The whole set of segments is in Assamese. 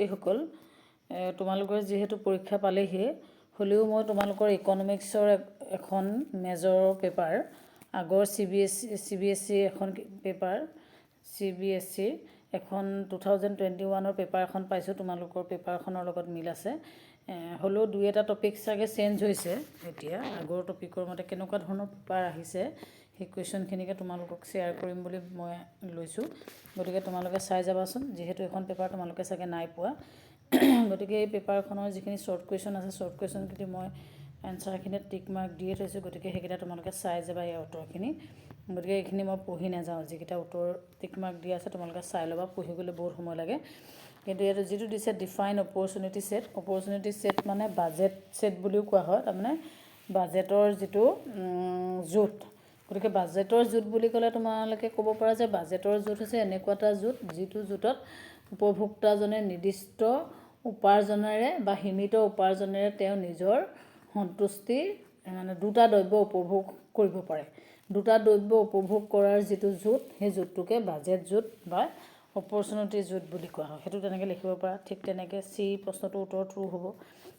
ছাত্ৰীসকল, তোমালোকৰ যিহেতু পৰীক্ষা পালেহি, হ'লেও মই তোমালোকৰ ইকনমিক্সৰ এখন মেজৰ পেপাৰ, আগৰ CBSE এখন পেপাৰ, CBSEৰ এখন 2021ৰ পেপাৰ এখন পাইছোঁ, তোমালোকৰ পেপাৰখনৰ লগত মিল আছে। হ'লেও দুই এটা টপিক চাগে চেঞ্জ হৈছে এতিয়া, আগৰ টপিকৰ মতে কেনেকুৱা ধৰণৰ পেপাৰ আহিছে সেই কুৱেশ্যনখিনিকে তোমালোকক শ্বেয়াৰ কৰিম বুলি মই লৈছোঁ। গতিকে তোমালোকে চাই যাবাচোন, যিহেতু এখন পেপাৰ তোমালোকে চাগে নাই পোৱা। গতিকে এই পেপাৰখনৰ যিখিনি শ্বৰ্ট কুৱেশ্যন আছে, শ্বৰ্ট কুৱেশ্যনখিনি মই এনচাৰখিনিত টিক মাৰ্ক দিয়ে থৈছোঁ। গতিকে সেইকেইটা তোমালোকে চাই যাবা এই উত্তৰখিনি। গতিকে এইখিনি মই পঢ়ি নাযাওঁ, যিকেইটা উত্তৰ টিক মাৰ্ক দিয়া আছে তোমালোকে চাই ল'বা, পঢ়ি গ'লে বহুত সময় লাগে। কিন্তু ইয়াত যিটো দিছে define opportunity set, opportunity set মানে বাজেট ছেট বুলিও কোৱা হয়, তাৰমানে বাজেটৰ যিটো জোঁট। গতিকে বাজেটৰ জোঁট বুলি ক'লে তোমালোকে ক'ব পাৰা যে বাজেটৰ জোঁট হৈছে এনেকুৱা এটা জোঁট যিটো জোঁটত উপভোক্তাজনে নিৰ্দিষ্ট উপাৰ্জনেৰে বা সীমিত উপাৰ্জনেৰে তেওঁ নিজৰ সন্তুষ্টি মানে দুটা দ্ৰব্য উপভোগ কৰিব পাৰে। দুটা দ্ৰব্য উপভোগ কৰাৰ যিটো জোঁট, সেই জোঁটটোকে বাজেট জোঁট বা অপৰচুনিটি জোঁট বুলি কোৱা হয়। সেইটো তেনেকৈ লিখিব পাৰা। ঠিক তেনেকৈ চি প্ৰশ্নটোৰ উত্তৰ ট্ৰু হ'ব,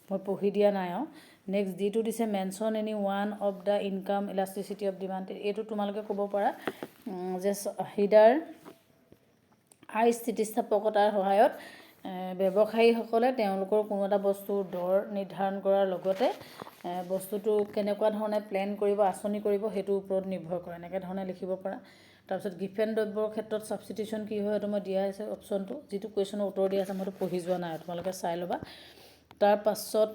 মই পঢ়ি দিয়া নাই আৰু। নেক্সট যিটো দিছে mention any one of the income elasticity of demand, এইটো তোমালোকে ক'ব পাৰা যে চাহিদাৰ আয় স্থিতিস্থাপকতাৰ সহায়ত ব্যৱসায়ীসকলে তেওঁলোকৰ কোনো এটা বস্তুৰ দৰ নিৰ্ধাৰণ কৰাৰ লগতে বস্তুটো কেনেকুৱা ধৰণে প্লেন কৰিব, আঁচনি কৰিব, সেইটোৰ ওপৰত নিৰ্ভৰ কৰে। এনেকৈ ধৰণে লিখিব পাৰা। তাৰপিছত গিফেন দ্ৰব্যৰ ক্ষেত্ৰত ছাবষ্টিটিউশ্যন কি হয় সেইটো মই দিয়া আছে অপশ্যনটো, যিটো কুৱেশ্যনৰ উত্তৰ দিয়া আছে মইতো পঢ়ি যোৱা নাই, তোমালোকে চাই ল'বা। তাৰপাছত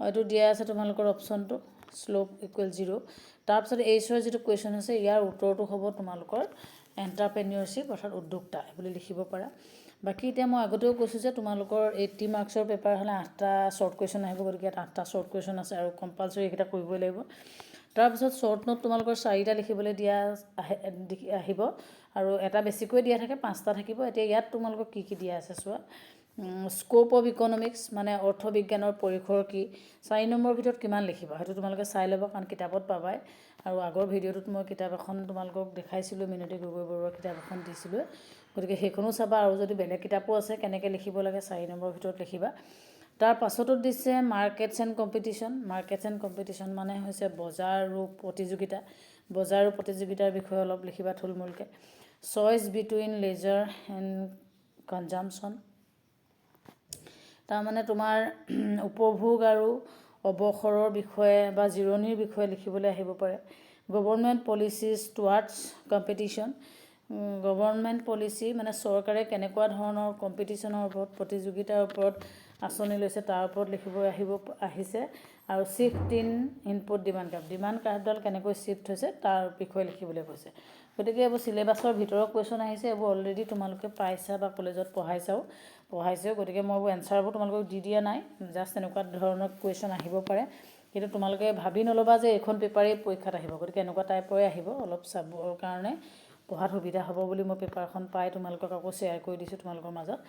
এইটো দিয়া আছে তোমালোকৰ অপশ্যনটো শ্লোপ ইকুৱেল 0। তাৰপিছত এইচৰ যিটো কুৱেশ্যন আছে, ইয়াৰ উত্তৰটো হ'ব তোমালোকৰ এণ্টাৰপ্ৰেনিয়ৰশ্বিপ অৰ্থাৎ উদ্যোক্তা বুলি লিখিব পাৰা। বাকী এতিয়া মই আগতেও কৈছোঁ যে তোমালোকৰ 80 মাৰ্কছৰ পেপাৰ হ'লে 8টা শ্বৰ্ট কুৱেশ্যন আহিব। গতিকে 8টা শ্বৰ্ট কুৱেশ্যন আছে আৰু কম্পালচৰি এইকেইটা কৰিবই লাগিব। তাৰপিছত শ্বৰ্ট নোট তোমালোকৰ 4টা লিখিবলৈ দিয়া আহিব আৰু এটা বেছিকৈ দিয়া থাকে, 5টা থাকিব। এতিয়া ইয়াত তোমালোকক কি কি দিয়া আছে চোৱা। স্ক'প অফ ইকনমিক্স মানে অৰ্থবিজ্ঞানৰ পৰিসৰ কি, 4 নম্বৰৰ ভিতৰত কিমান লিখিবা সেইটো তোমালোকে চাই ল'বা, কাৰণ কিতাপত পাবাই। আৰু আগৰ ভিডিঅ'টোত মই কিতাপ এখন তোমালোকক দেখাইছিলোঁ, মিনতী গগৈ বৰুৱাৰ কিতাপ এখন দিছিলোঁ। গতিকে সেইখনো চাবা, আৰু যদি বেলেগ কিতাপো আছে কেনেকৈ লিখিব লাগে 4 নম্বৰৰ ভিতৰত লিখিবা। তাৰ পাছতো দিছে markets and competition. Markets and competition মানে হৈছে বজাৰ আৰু প্ৰতিযোগিতা। বজাৰ আৰু প্ৰতিযোগিতাৰ বিষয়ে অলপ লিখিবা থুলমূলকৈ। Choice between leisure and consumption, তাৰমানে তোমাৰ উপভোগ আৰু অৱসৰৰ বিষয়ে বা জিৰণিৰ বিষয়ে লিখিবলৈ আহিব পাৰে। Government policies towards competition, government policy মানে চৰকাৰে কেনেকুৱা ধৰণৰ কম্পিটিশ্যনৰ ওপৰত, প্ৰতিযোগিতাৰ ওপৰত আঁচনি লৈছে তাৰ ওপৰত লিখিব আহিছে। আৰু shift in input demand curve, demand কাৰ্ভডাল কেনেকৈ শ্বিফ্ট হৈছে তাৰ বিষয়ে লিখিবলৈ কৈছে। গতিকে এইবোৰ চিলেবাছৰ ভিতৰৰ কুৱেশ্যন আহিছে, এইবোৰ অলৰেডি তোমালোকে পাইছা বা কলেজত পঢ়াইছেও। গতিকে মই এইবোৰ এনচাৰবোৰ তোমালোকক দি দিয়া নাই, জাষ্ট এনেকুৱা ধৰণৰ কুৱেশ্যন আহিব পাৰে। কিন্তু তোমালোকে ভাবি নল'বা যে এইখন পেপাৰেই পৰীক্ষাত আহিব। গতিকে এনেকুৱা টাইপৰে আহিব, অলপ চাবৰ কাৰণে পঢ়াত সুবিধা হ'ব বুলি মই পেপাৰখন পাই তোমালোকক আকৌ শ্বেয়াৰ কৰি দিছোঁ তোমালোকৰ মাজত।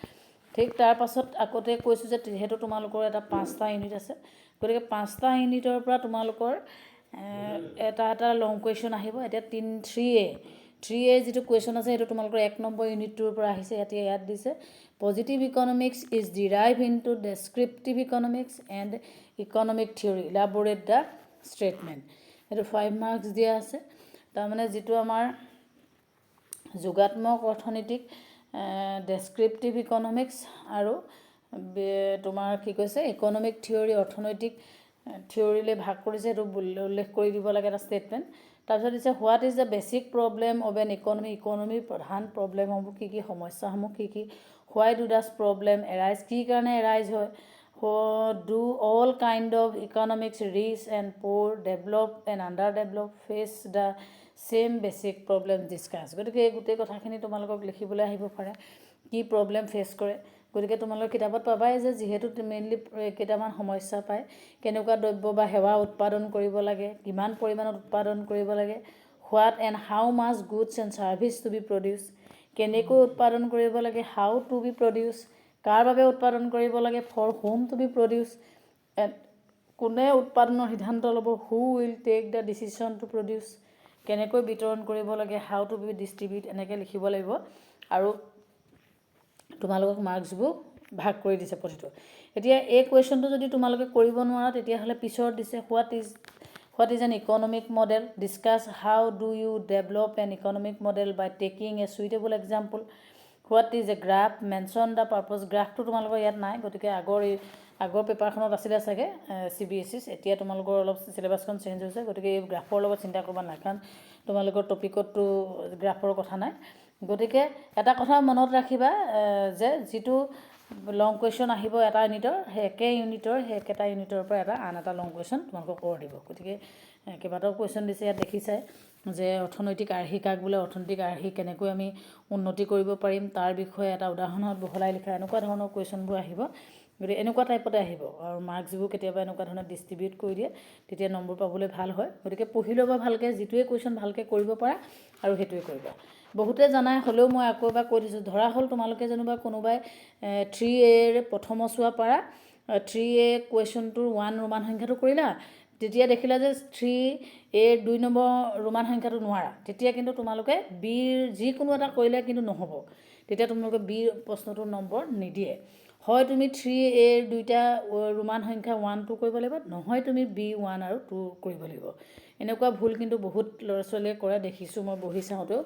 ঠিক তাৰ পাছত আগতে কৈছোঁ যে যিহেতু তোমালোকৰ এটা 5টা ইউনিট আছে, গতিকে 5টা ইউনিটৰ পৰা তোমালোকৰ এটা লং কুৱেশ্যন আহিব। এতিয়া 3A যিটো কুৱেশ্যন আছে সেইটো তোমালোকৰ 1 নম্বৰ ইউনিটটোৰ পৰা আহিছে। ইয়াত দিছে positive economics is derive into descriptive economics and economic theory, elaborate the statement. সেইটো 5 মাৰ্কছ দিয়া আছে। তাৰমানে যিটো আমাৰ যোগাত্মক অৰ্থনীতিক, ডেছক্ৰিপটিভ ইকনমিক্স আৰু তোমাৰ কি কৈছে ইকনমিক থিয়ৰী, অৰ্থনৈতিক থিয়ৰীলৈ ভাগ কৰিছে, সেইটো উল্লেখ কৰি দিব লাগে এটা ষ্টেটমেণ্ট। তাৰপিছত দিছে what is the basic problem of an economy, ইকনমিৰ প্ৰধান প্ৰব্লেমসমূহ কি কি, সমস্যাসমূহ কি কি। Why do does problem arise, কি কাৰণে এৰাইজ হয়। Do all kind of economics rich and poor, develop and under develop face the same basic problem discuss. গতিকে এই গোটেই কথাখিনি তোমালোকক লিখিবলৈ আহিব পাৰে, কি প্ৰব্লেম ফেচ কৰে। গতিকে তোমালোকৰ কিতাপত পাবাই যে যিহেতু মেইনলি কেইটামান সমস্যা পায়, কেনেকুৱা দ্ৰব্য বা সেৱা উৎপাদন কৰিব লাগে, কিমান পৰিমাণত উৎপাদন কৰিব লাগে, what and how much goods and services to be produce, কেনেকৈ উৎপাদন কৰিব লাগে, হাউ টু বি প্ৰডিউচ, কাৰ বাবে উৎপাদন কৰিব লাগে, for whom to be produce, কোনে উৎপাদনৰ সিদ্ধান্ত ল'ব, who will take the decision to produce, কেনেকৈ বিতৰণ কৰিব লাগে, হাউ টু বি ডিষ্ট্ৰিবিউট, এনেকৈ লিখিব লাগিব। আৰু তোমালোকক মাৰ্কছবোৰ ভাগ কৰি দিছে প্ৰতিটো। এতিয়া এই কুৱেশ্যনটো যদি তোমালোকে কৰিব নোৱাৰা তেতিয়াহ'লে পিছত দিছে what is an economic model, discuss how do you develop an economic model by taking a suitable example, what is a graph, mention the purpose. গ্ৰাফটো তোমালোকৰ ইয়াত নাই, গতিকে আগৰ পেপাৰখনত আছিলে চাগে CBSE, এতিয়া তোমালোকৰ অলপ চিলেবাছখন চেঞ্জ হৈছে, গতিকে এই গ্ৰাফৰ লগত চিন্তা কৰিব নাই, কাৰণ তোমালোকৰ টপিকতটো গ্ৰাফৰ কথা নাই। গতিকে এটা কথা মনত ৰাখিবা যে যিটো লং কুৱেশ্যন আহিব এটা ইউনিটৰ, সেই একেটা ইউনিটৰ পৰা আন এটা লং কুৱেশ্যন তোমালোকক কৰি দিব। গতিকে কেইবাটাও কুৱেশ্যন দিছে ইয়াত দেখিছাই, যে অৰ্থনৈতিক আৰ্হি কাক বোলে, অৰ্থনৈতিক আৰ্হি কেনেকৈ আমি উন্নতি কৰিব পাৰিম তাৰ বিষয়ে এটা উদাহৰণত বহলাই লিখা, এনেকুৱা ধৰণৰ কুৱেশ্যনবোৰ আহিব। গতিকে এনেকুৱা টাইপতে আহিব, আৰু মাৰ্কছবোৰ কেতিয়াবা এনেকুৱা ধৰণে ডিষ্ট্ৰিবিউট কৰি দিয়ে, তেতিয়া নম্বৰ পাবলৈ ভাল হয়। গতিকে পঢ়ি ল'বা ভালকৈ, যিটোৱে কুৱেশ্যন ভালকৈ কৰিব পাৰা আৰু সেইটোৱে কৰিবা। বহুতে জানাই, হ'লেও মই আকৌ এবাৰ কৈ দিছোঁ, ধৰা হ'ল তোমালোকে যেনিবা কোনোবাই 3A প্ৰথমছোৱা পাৰা 3A কুৱেশ্যনটোৰ 1 ৰোমান সংখ্যাটো কৰিলা, তেতিয়া দেখিলা যে 3A 2 নম্বৰ ৰোমান সংখ্যাটো নোৱাৰা, তেতিয়া কিন্তু তোমালোকে Bৰ যিকোনো এটা কৰিলে কিন্তু নহ'ব, তেতিয়া তোমালোকে B প্ৰশ্নটোৰ নম্বৰ নিদিয়ে। হয় তুমি 3A দুইটা ৰোমান সংখ্যা 1 2 কৰিব লাগিব, নহয় তুমি B1 আৰু 2 কৰিব লাগিব। এনেকুৱা ভুল কিন্তু বহুত ল'ৰা ছোৱালীয়ে কৰে, দেখিছোঁ মই বহি চাওঁতেও।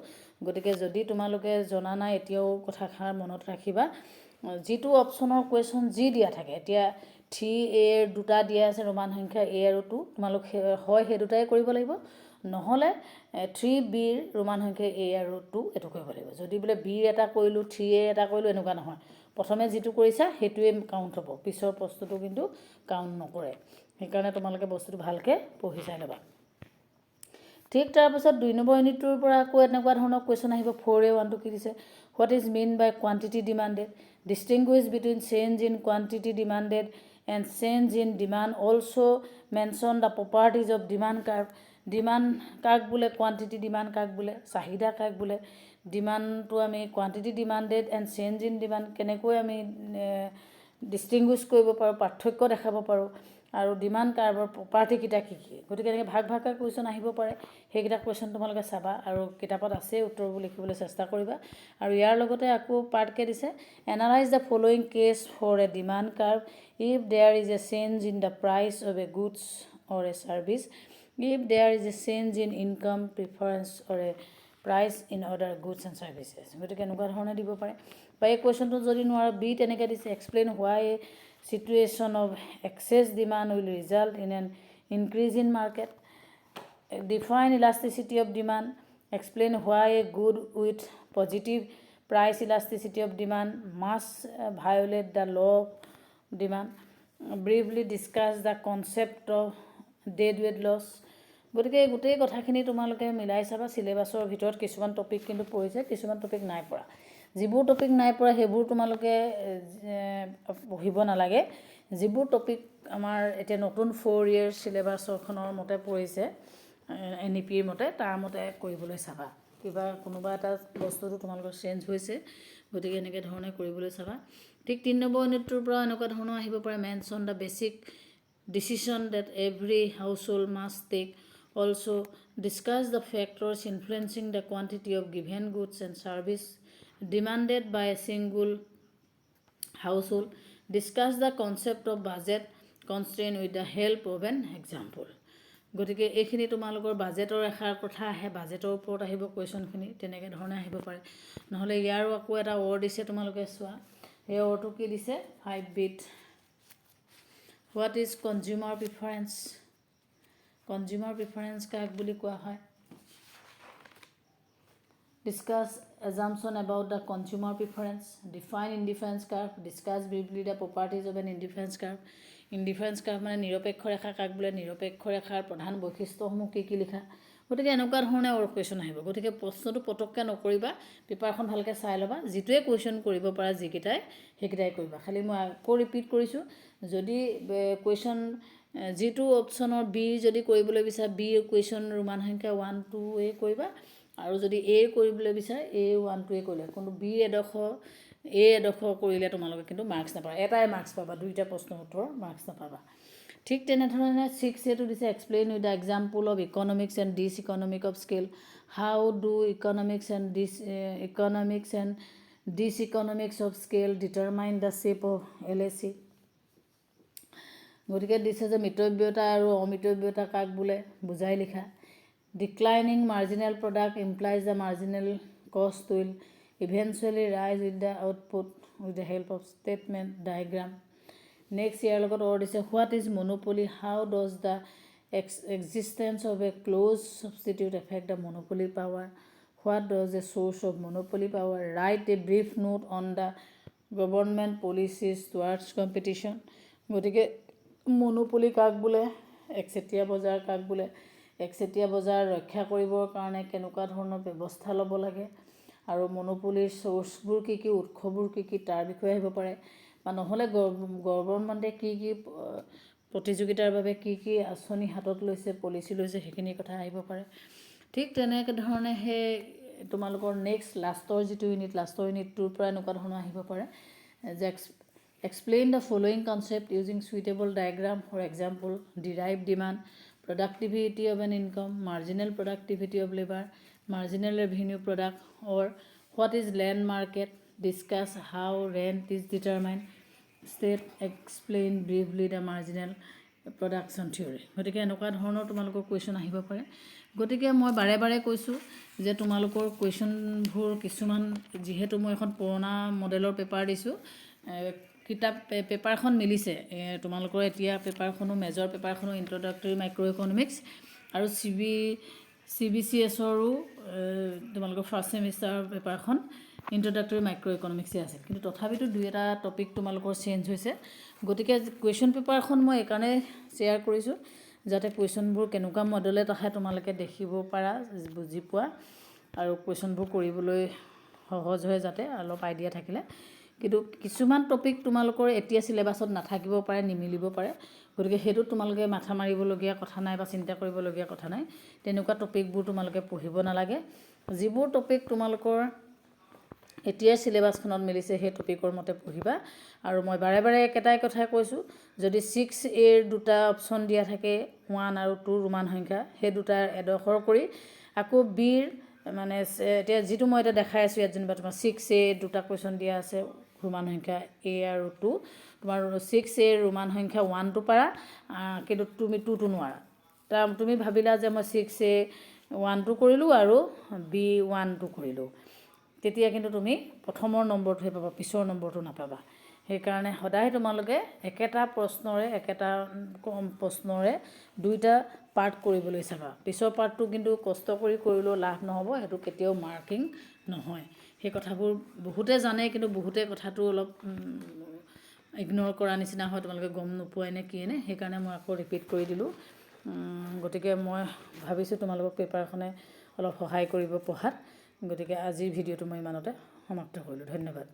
গতিকে যদি তোমালোকে জনা নাই এতিয়াও কথাষাৰ মনত ৰাখিবা, যিটো অপশ্যনৰ কুৱেশ্যন যি দিয়া থাকে, এতিয়া 3A দুটা দিয়া আছে ৰোমান সংখ্যা A আৰু 2, তোমালোক হয় সেই দুটাই কৰিব লাগিব, নহ'লে 3Bৰ ৰোমান সংখ্যা A আৰু 2 এইটো কৰিব লাগিব। যদি বোলে Bৰ এটা কৰিলোঁ 3A এটা কৰিলোঁ, এনেকুৱা নহয়, প্ৰথমে যিটো কৰিছা সেইটোৱে কাউণ্ট হ'ব, পিছৰ প্ৰশ্নটো কিন্তু কাউণ্ট নকৰে। সেইকাৰণে তোমালোকে বস্তুটো ভালকৈ পঢ়ি চাই ল'বা। ঠিক তাৰপাছত 2 নম্বৰ ইউনিটটোৰ পৰা আকৌ এনেকুৱা ধৰণৰ কুৱেশ্যন আহিব। 4A 1 2 কি দিছে, what is mean by quantity demanded, distinguish between change in quantity demanded and change in demand, also' mention the properties of demand curve. Demand কাক বোলে, কোৱান্টিটি ডিমাণ্ড কাক বোলে, চাহিদা কাক বোলে, ডিমাণ্ডটো আমি quantity demanded and change in demand কেনেকৈ আমি ডিষ্টিংগুইছ কৰিব পাৰোঁ, পাৰ্থক্য দেখাব পাৰোঁ, আৰু ডিমাণ্ড কাৰ্ভৰ প্ৰপাৰ্টিকেইটা কি কি। গতিকে এনেকৈ ভাগ কুৱেশ্যন আহিব পাৰে, সেইকেইটা কুৱেশ্যন তোমালোকে চাবা, আৰু কিতাপত আছেই উত্তৰবোৰ লিখিবলৈ চেষ্টা কৰিবা। আৰু ইয়াৰ লগতে আকৌ পাৰ্টকৈ দিছে, analyse the following case for a demand curve if there is a change in the price of a goods or a service, if there is a change in income preference or a price in other goods and services. গতিকে এনেকুৱা ধৰণে দিব পাৰে। বা এই কুৱেশ্যনটো যদি নোৱাৰা, বি তেনেকৈ দিছে, explain why a situation of excess demand will result in an increase in market, define elasticity of demand, explain why a good with positive price elasticity of demand must violate the law of demand, briefly discuss the concept of dead weight loss. গতিকে এই গোটেই কথাখিনি তোমালোকে মিলাই চাবা। চিলেবাছৰ ভিতৰত কিছুমান টপিক কিন্তু পৰিছে, কিছুমান টপিক নাই পৰা। যিবোৰ টপিক নাই পৰা সেইবোৰ তোমালোকে পঢ়িব নালাগে। যিবোৰ টপিক আমাৰ এতিয়া নতুন 4 year চিলেবাছৰখনৰ মতে পৰিছে, NEPৰ মতে, তাৰ মতে কৰিবলৈ চাবা। কোনোবা এটা বস্তুটো তোমালোকৰ চেঞ্জ হৈছে, গতিকে এনেকৈ ধৰণে কৰিবলৈ চাবা। ঠিক 3 নম্বৰ ইউনিটটোৰ পৰা এনেকুৱা ধৰণৰ আহিব পাৰে, mention the basic decision that every household must take, also' discuss the factors influencing the quantity of given goods and services demanded by a single household, discuss the concept of budget constraint with the help of an example. গতিকে এইখিনি তোমালোকৰ বাজেটৰ এষাৰ কথা আহে, বাজেটৰ ওপৰত আহিব কুৱেশ্যনখিনি, তেনেকৈ ধৰণে আহিব পাৰে। নহ'লে ইয়াৰো আকৌ এটা ৱৰ্ড দিছে, তোমালোকে চোৱা, সেই ৱৰ্ডটো কি দিছে, 5B। What is consumer preference, consumer preference কাক বুলি কোৱা হয়, discuss assumption about the consumer preference, define indifference curve, discuss briefly the properties of an indifference curve. Indifference curve মানে নিৰপেক্ষ ৰেখা কাক বোলে, নিৰপেক্ষ ৰেখাৰ প্ৰধান বৈশিষ্ট্যসমূহ কি কি লিখা। গতিকে এনেকুৱা ধৰণে কুৱেশ্যন আহিব। গতিকে প্ৰশ্নটো পটককৈ নকৰিবা, পেপাৰখন ভালকৈ চাই ল'বা, যিটোৱে কুৱেশ্যন কৰিব পাৰা যিকেইটাই সেইকেইটাই কৰিবা। খালি মই আকৌ ৰিপিট কৰিছোঁ, যদি কুৱেশ্যন যিটো অপশ্যনৰ বি যদি কৰিবলৈ বিচাৰা, বি কুৱেশ্যন ৰোমান সংখ্যা 1 2 কৰিবা, আৰু যদি এ কৰিবলৈ বিচাৰে A 1 2 কৰিলে, কিন্তু বি এডোখৰ কৰিলে তোমালোকে কিন্তু মাৰ্কছ নাপাবা, এটাই মাৰ্কছ পাবা, দুইটা প্ৰশ্নৰ উত্তৰ মাৰ্কছ নাপাবা। ঠিক তেনেধৰণে 6A দিছে, explain with the example of economics and dish economic of scale, how do economics and Diseconomics of scale determine the shape of LAC. গতিকে দিছে যে মিতব্যয়তা আৰু অমিতব্যয়তা কাক বোলে বুজাই লিখা declining marginal product implies the marginal cost will eventually rise with the output with the help of statement diagram next ইয়াৰ লগত অৰ দিছে what is monopoly how does the existence of a closed substitute affect the monopoly power what does the source of monopoly power write a brief note on the government policies towards competition গতিকে মনোপলি কাক বোলে একচেটিয়া বজাৰ কাক বোলে একচেটিয়া বজাৰ ৰক্ষা কৰিবৰ কাৰণে কেনেকুৱা ধৰণৰ ব্যৱস্থা ল'ব লাগে আৰু মনোপলিৰ সোৰ্চবোৰ কি কি উৎসবোৰ কি কি তাৰ বিষয়ে আহিব পাৰে বা নহ'লে গভৰ্ণমেণ্টে কি কি প্ৰতিযোগিতাৰ বাবে কি কি আঁচনি হাতত লৈছে পলিচি লৈছে সেইখিনি কথা আহিব পাৰে ঠিক তেনেকৈ ধৰণে সেই তোমালোকৰ নেক্সট লাষ্টৰ যিটো ইউনিট লাষ্টৰ ইউনিটটোৰ পৰা এনেকুৱা ধৰণৰ আহিব পাৰে যে explain the following concept using suitable diagram for example derived demand productivity of an income marginal productivity of labor marginal revenue product or what is land market discuss how rent is determined state explain briefly the marginal production theory গতিকে এনেকুৱা ধৰণৰ তোমালোকৰ কুৱেশ্যন আহিব পাৰে গতিকে মই বাৰে বাৰে কৈছোঁ যে তোমালোকৰ কুৱেশ্যনবোৰ কিছুমান যিহেতু মই এখন পুৰণা মডেলৰ পেপাৰ দিছোঁ কিতাপ পেপাৰখন মিলিছে তোমালোকৰ এতিয়া পেপাৰখনো মেজৰ পেপাৰখনো ইন্ট্ৰডাক্টৰী মাইক্ৰ' ইকনমিক্স আৰু CBCSৰো তোমালোকৰ ফাৰ্ষ্ট ছেমিষ্টাৰৰ পেপাৰখন ইন্ট্ৰডাক্টৰী মাইক্ৰ' ইকনমিক্সে আছিল কিন্তু তথাপিতো দুই এটা টপিক তোমালোকৰ চেঞ্জ হৈছে গতিকে কুৱেশ্যন পেপাৰখন মই এইকাৰণে শ্বেয়াৰ কৰিছোঁ যাতে কুৱেশ্যনবোৰ কেনেকুৱা মডেলত আহে তোমালোকে দেখিব পাৰা বুজি পোৱা আৰু কুৱেশ্যনবোৰ কৰিবলৈ সহজ হয় যাতে অলপ আইডিয়া থাকিলে কিন্তু কিছুমান টপিক তোমালোকৰ এতিয়া সিলেবাছত নাথাকিব পাৰে নিমিলিব পাৰে গতিকে সেইটো তোমালোকে মাথা মাৰিবলগীয়া কথা নাই বা চিন্তা কৰিবলগীয়া কথা নাই তেনেকুৱা টপিকবোৰ তোমালোকে পঢ়িব নালাগে যিবোৰ টপিক তোমালোকৰ এতিয়া সিলেবাছখনত মিলিছে সেই টপিকৰ মতে পঢ়িবা আৰু মই বাৰে বাৰে একেটাই কথাই কৈছোঁ যদি 6A ৰ দুটা অপশ্যন দিয়া থাকে 1 আৰু 2 ৰোমান সংখ্যা সেই দুটা এডখৰ কৰি আকৌ বিৰ মানে এতিয়া যিটো মই এটা দেখাই আছোঁ ইয়াত যেনিবা তোমাৰ 6A দুটা কুৱেশ্যন দিয়া আছে ৰোমান সংখ্যা A আৰু 2 তোমাৰ 6A ৰোমান সংখ্যা 1টো পাৰা কিন্তু তুমি 2টো নোৱাৰা তাৰ তুমি ভাবিলা যে মই 6A 1টো কৰিলোঁ আৰু B 1টো কৰিলোঁ তেতিয়া কিন্তু তুমি প্ৰথমৰ নম্বৰটোহে পাবা পিছৰ নম্বৰটো নাপাবা সেইকাৰণে সদায় তোমালোকে একেটা প্ৰশ্নৰে দুইটা পাৰ্ট কৰিবলৈ চাবা পিছৰ পাৰ্টটো কিন্তু কষ্ট কৰি কৰিলেও লাভ নহ'ব সেইটো কেতিয়াও মাৰ্কিং নহয় সেই কথাবোৰ বহুতে জানে কিন্তু বহুতে কথাটো অলপ ইগনৰ কৰা নিচিনা হয় তোমালোকে গম নোপোৱাই নে কি নে সেইকাৰণে মই আকৌ ৰিপিট কৰি দিলোঁ গতিকে মই ভাবিছোঁ তোমালোকক পেপাৰখনে অলপ সহায় কৰিব পঢ়াত গতিকে আজিৰ ভিডিঅ'টো মই ইমানতে সমাপ্ত কৰিলোঁ ধন্যবাদ